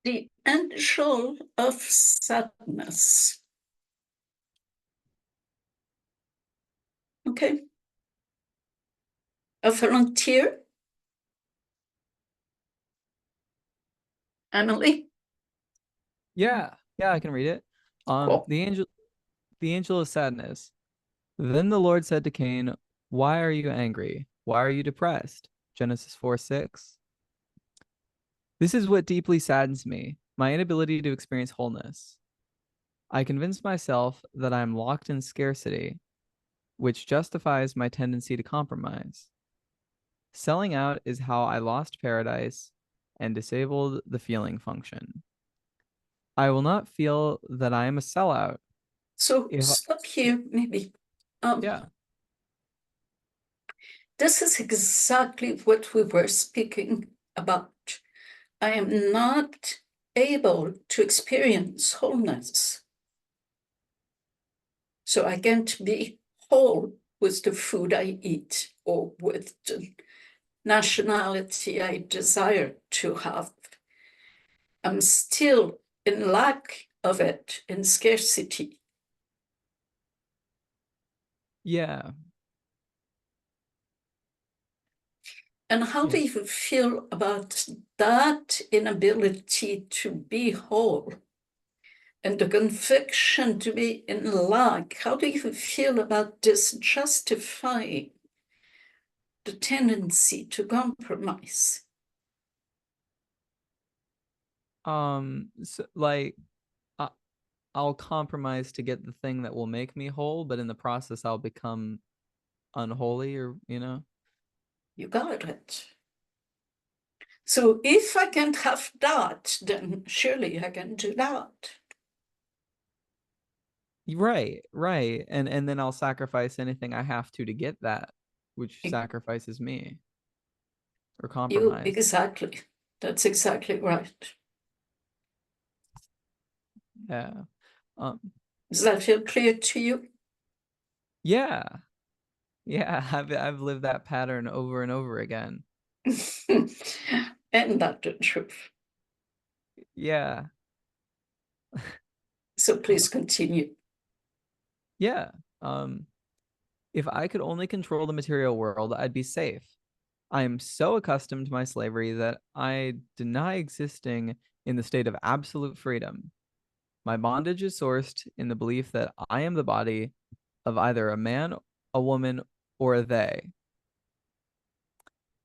The angel of sadness. Okay. A volunteer? Emily? Yeah, I can read it. Cool. The angel of sadness. Then the Lord said to Cain, "Why are you angry? Why are you depressed?" Genesis 4:6. This is what deeply saddens me, my inability to experience wholeness. I convince myself that I am locked in scarcity, which justifies my tendency to compromise. Selling out is how I lost paradise and disabled the feeling function. I will not feel that I am a sellout So if, stop here, maybe. Um, yeah, this is exactly what we were speaking about. I am not able to experience wholeness. So I can't be whole with the food I eat or with the nationality I desire to have. I'm still in lack of it, in scarcity. yeah, And how yeah. do you feel about that inability to be whole and the conviction to be in lack? How do you feel about this justifying the tendency to compromise? So, like, I, I'll compromise to get the thing that will make me whole, but in the process, I'll become unholy, or You got it. So if I can't have that, then surely I can do that. right, and then I'll sacrifice anything I have to get that, which sacrifices me or You compromise. exactly. That's exactly right. Yeah. Um, Does that feel clear to you? yeah. Yeah, I've lived that pattern over and over again. And that's the truth. Yeah. So please continue. Yeah. Um, if I could only control the material world, I'd be safe. I am so accustomed to my slavery that I deny existing in the state of absolute freedom. My bondage is sourced in the belief that I am the body of either a man, a woman, or a they.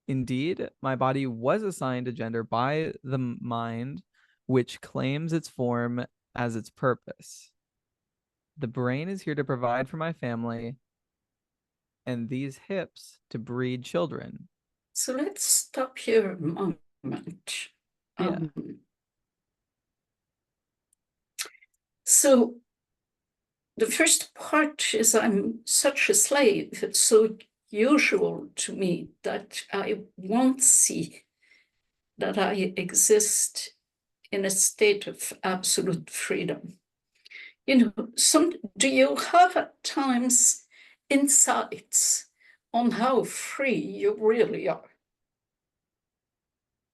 Indeed, my body was assigned a gender by the mind, which claims its form as its purpose. The brain is here to provide for my family, and these hips to breed children. So let's stop here a moment. Yeah. Um, so the first part is I'm such a slave. It's so usual to me that I won't see that I exist in a state of absolute freedom. Do you have at times insights on how free you really are?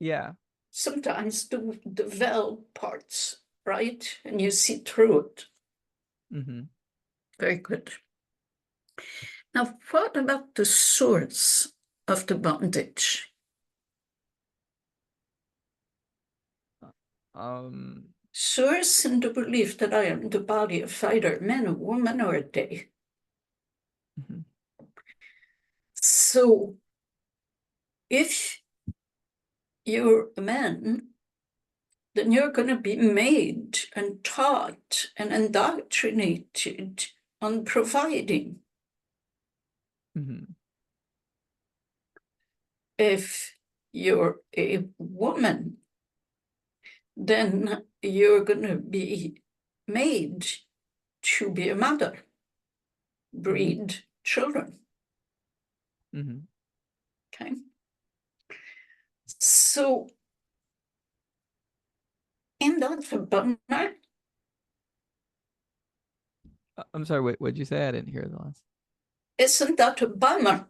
Yeah. Sometimes the veil parts, right? And you see through it. Mm-hmm. Very good. Now, what about the source of the bondage? Um, Source in the belief that I am the body of either a man, a woman, or a they. mhm. So if you're a man, then you're going to be made and taught and indoctrinated on providing. Mhm. If you're a woman, then you're going to be made to be a mother, Mhm. breed children. Mhm. Okay. So, in that abundance, I'm sorry, what'd you say? I didn't hear the last. isn't that a bummer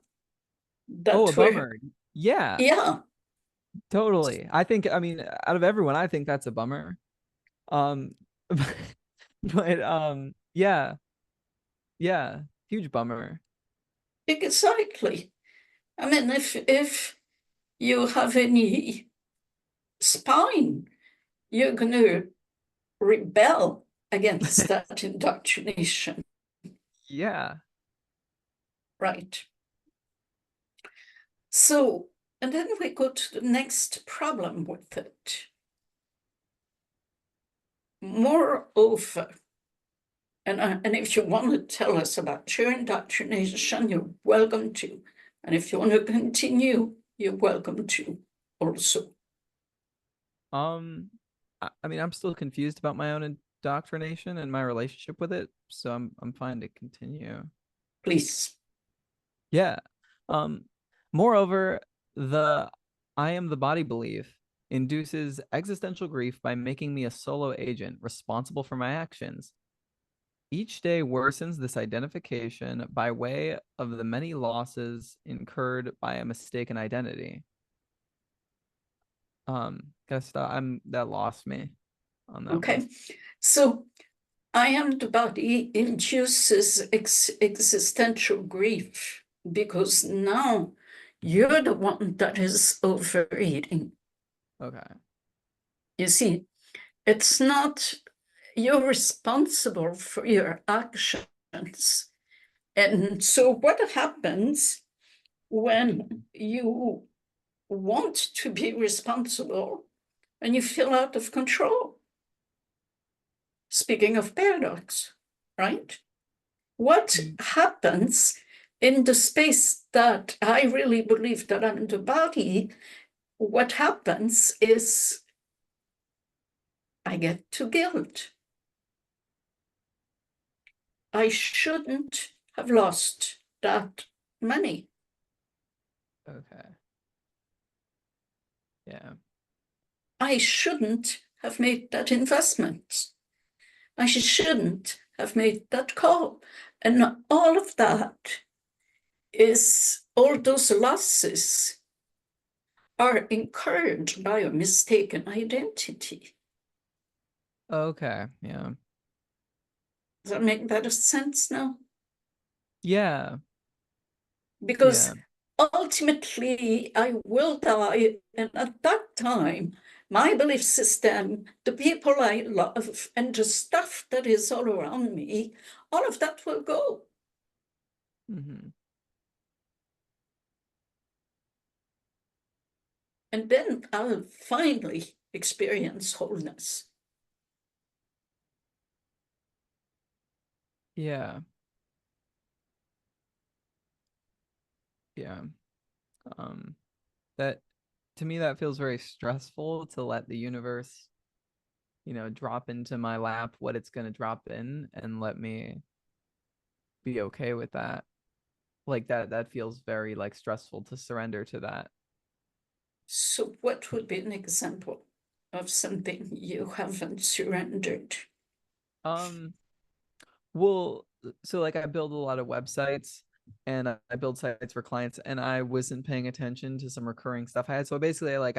Oh, a that we're, bummer. Yeah. yeah, Totally. I think, I mean, out of everyone, I think that's a bummer. Um, but yeah, yeah, huge bummer. Exactly. I mean, if you have any spine, you're going to rebel against that indoctrination, Yeah. right? So, and then we go to the next problem with it. Moreover, and if you want to tell us about your indoctrination, you're welcome to. And if you want to continue, you're welcome to also. Um, I mean, I'm still confused about my own indoctrination and my relationship with it, so I'm fine to continue. Please. Yeah. Um, moreover, the I am the body belief induces existential grief by making me a solo agent responsible for my actions. Each day worsens this identification by way of the many losses incurred by a mistaken identity. Guess that lost me on that one. Okay. So I am the body induces existential grief because now you're the one that is overeating. Okay. You see, it's not you're responsible for your actions. And so what happens when you want to be responsible and you feel out of control? Speaking of paradox, right? What happens in the space that I really believe that I'm the body? What happens is I get to guilt. I shouldn't have lost that money. Okay. Yeah. I shouldn't have made that investment. I shouldn't have made that call. And all of that is, all those losses are incurred by a mistaken identity. Okay. Yeah. Does that make better sense now? Yeah. Because Yeah. ultimately I will die, and at that time, my belief system, the people I love, and the stuff that is all around me, all of that will go. Hmm. And then I'll finally experience wholeness. Yeah. Yeah. Um, that to me that feels very stressful to let the universe, drop into my lap what it's going to drop in and let me be okay with that. Like that feels very like stressful to surrender to that. So, what would be an example of something you haven't surrendered? Um, well, so like I build a lot of websites and I build sites for clients and I wasn't paying attention to some recurring stuff I had. So basically like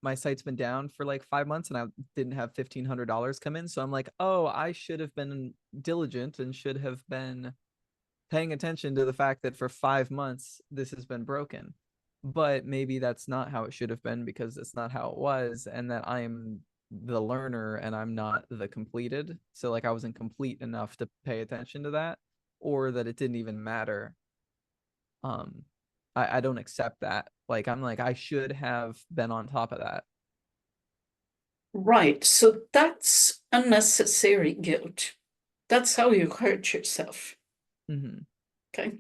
my site's been down for like 5 months and I didn't have $1,500 come in. So I'm like, oh, I should have been diligent and should have been paying attention to the fact that for 5 months this has been broken. But maybe that's not how it should have been because it's not how it was, and that I am the learner and I'm not the completed. So like I wasn't complete enough to pay attention to that, or that it didn't even matter. Um, I don't accept that. Like I'm like I should have been on top of that. Right. So, that's unnecessary guilt. That's how you hurt yourself. Mm-hmm. Okay.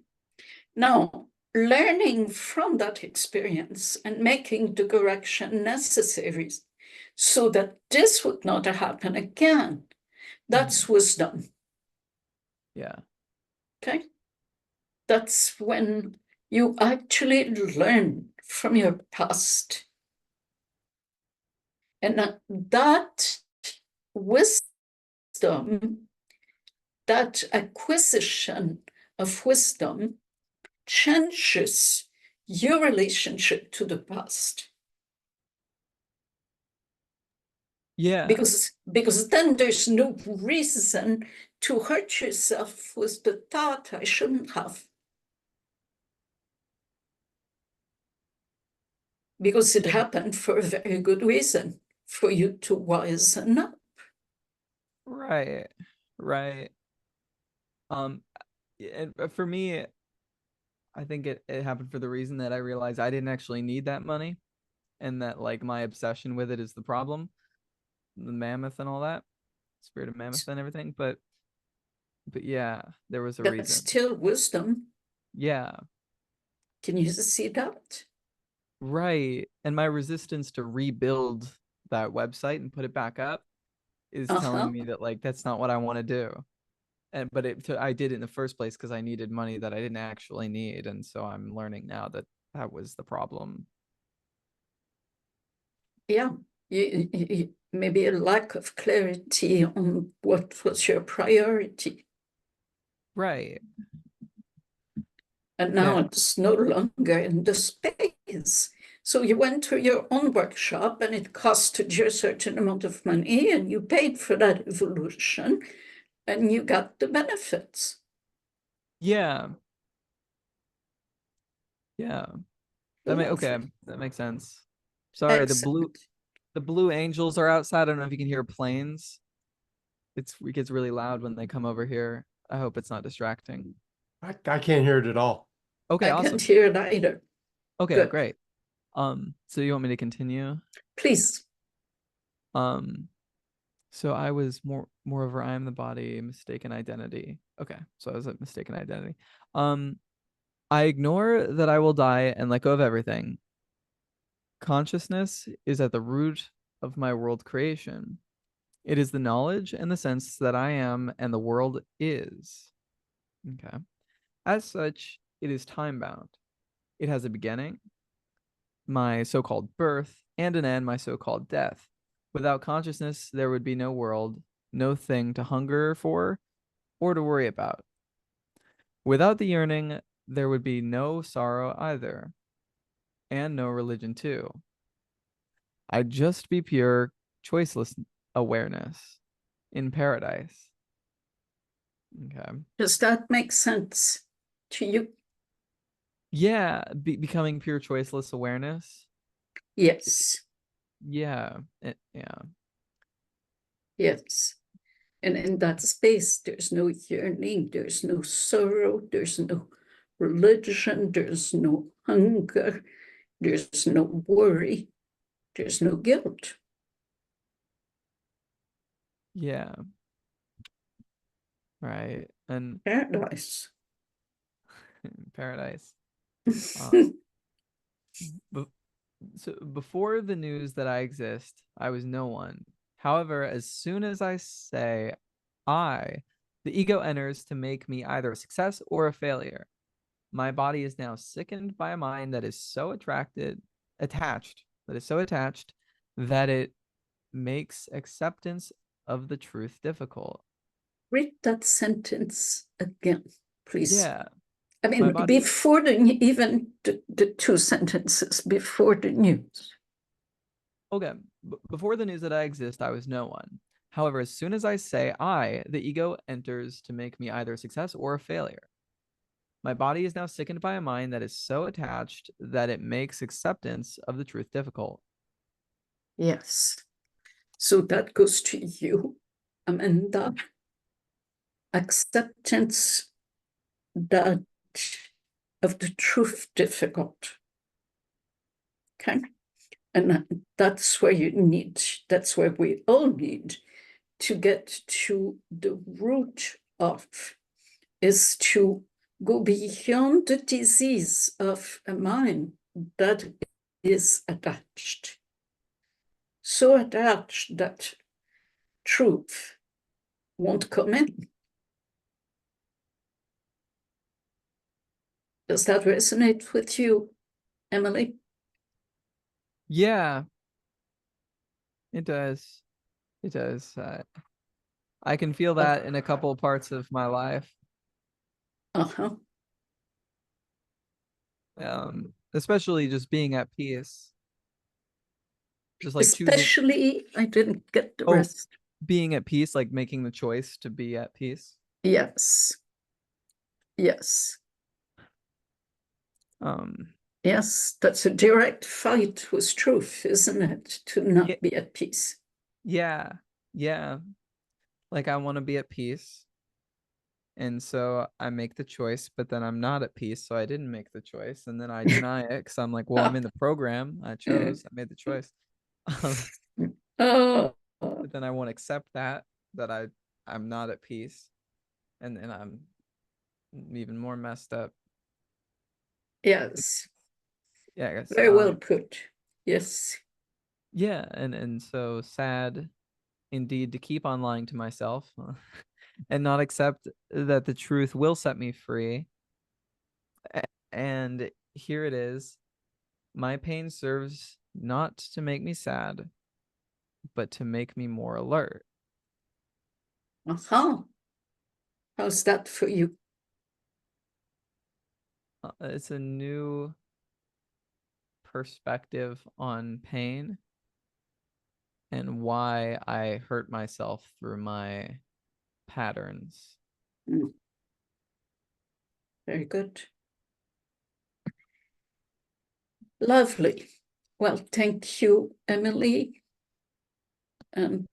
Now, learning from that experience and making the correction necessary so that this would not happen again, Mm-hmm. that's wisdom. Yeah. Okay. That's when you actually learn from your past. And that wisdom, that acquisition of wisdom, changes your relationship to the past. Yeah. Because then there's no reason to hurt yourself with the thought I shouldn't have. Because it happened for a very good reason, for you to wisen up. Right. Right. Um, and for me, I think it happened for the reason that I realized I didn't actually need that money, and that like my obsession with it is the problem, the mammoth and all that, spirit of mammoth and everything. But yeah, there was a That's reason. still wisdom. Yeah. Can you see that? Right. And my resistance to rebuild that website and put it back up is telling Uh-huh. me that like that's not what I want to do. And but I did it in the first place because I needed money that I didn't actually need, and so I'm learning now that that was the problem. Yeah. Maybe a lack of clarity on what was your priority. Right. And now Yeah. it's no longer in the space. So you went to your own workshop and it costed you a certain amount of money and you paid for that evolution and you got the benefits. Yeah. Yeah. That may okay. Lovely. That makes sense. Sorry, Excellent. the blue angels are outside. I don't know if you can hear planes. It gets really loud when they come over here. I hope it's not distracting. I can't hear it at all. Okay, I can't awesome. hear it either. Okay, Good. great. So you want me to continue? Please. Um, so I was moreover, I am the body, mistaken identity. Okay, so I was a mistaken identity. Um, I ignore that I will die and let go of everything. Consciousness is at the root of my world creation. It is the knowledge and the sense that I am and the world is. Okay. As such, it is time bound. It has a beginning, my so-called birth, and an end, my so-called death. Without consciousness, there would be no world, no thing to hunger for or to worry about. Without the yearning, there would be no sorrow either, and no religion too. I'd just be pure, choiceless awareness in paradise. Okay. Does that make sense to you? Yeah, becoming pure, choiceless awareness. Yes. Yeah, yeah, Yes. And in that space, there's no yearning, there's no sorrow, there's no religion, there's no hunger, there's no worry, there's no guilt. yeah. Right, and Paradise. paradise. Be- so before the news that I exist, I was no one. However, as soon as I say I, the ego enters to make me either a success or a failure. My body is now sickened by a mind that is so attached that it makes acceptance of the truth difficult. Read that sentence again, please. Yeah, I my mean, body. before even the two sentences before the news. Okay, before the news that I exist, I was no one. However, as soon as I say I, the ego enters to make me either a success or a failure. My body is now sickened by a mind that is so attached that it makes acceptance of the truth difficult. Yes. So that goes to you, Amanda. Acceptance that of the truth difficult. Okay. And that's where that's where we all need to get to the root of, is to go beyond the disease of a mind that is attached. So attached that truth won't come in. Does that resonate with you, Emily? Yeah, it does. It does. I can feel that in a couple parts of my life. Uh-huh. Especially just being at peace. Just like choosing, Especially, I didn't get the Oh. rest. being at peace, like making the choice to be at peace. Yes. Yes. Um, Yes, that's a direct fight with truth, isn't it? To not Yeah. be at peace. yeah, yeah. Like I want to be at peace. And so I make the choice, but then I'm not at peace. So I didn't make the choice. And then I deny it because I'm like, well, I'm in the program. I chose, I made the choice. Oh, But then I won't accept that I'm not at peace. And then I'm even more messed up. yes. Yeah, I guess. Very well put. Yes. Yeah, and so sad indeed to keep on lying to myself and not accept that the truth will set me free. And here it is. My pain serves not to make me sad, but to make me more alert. Uh-huh. How's that for you? It's a new perspective on pain and why I hurt myself through my patterns. Mm. Very good. Lovely. Well, thank you, Emily. And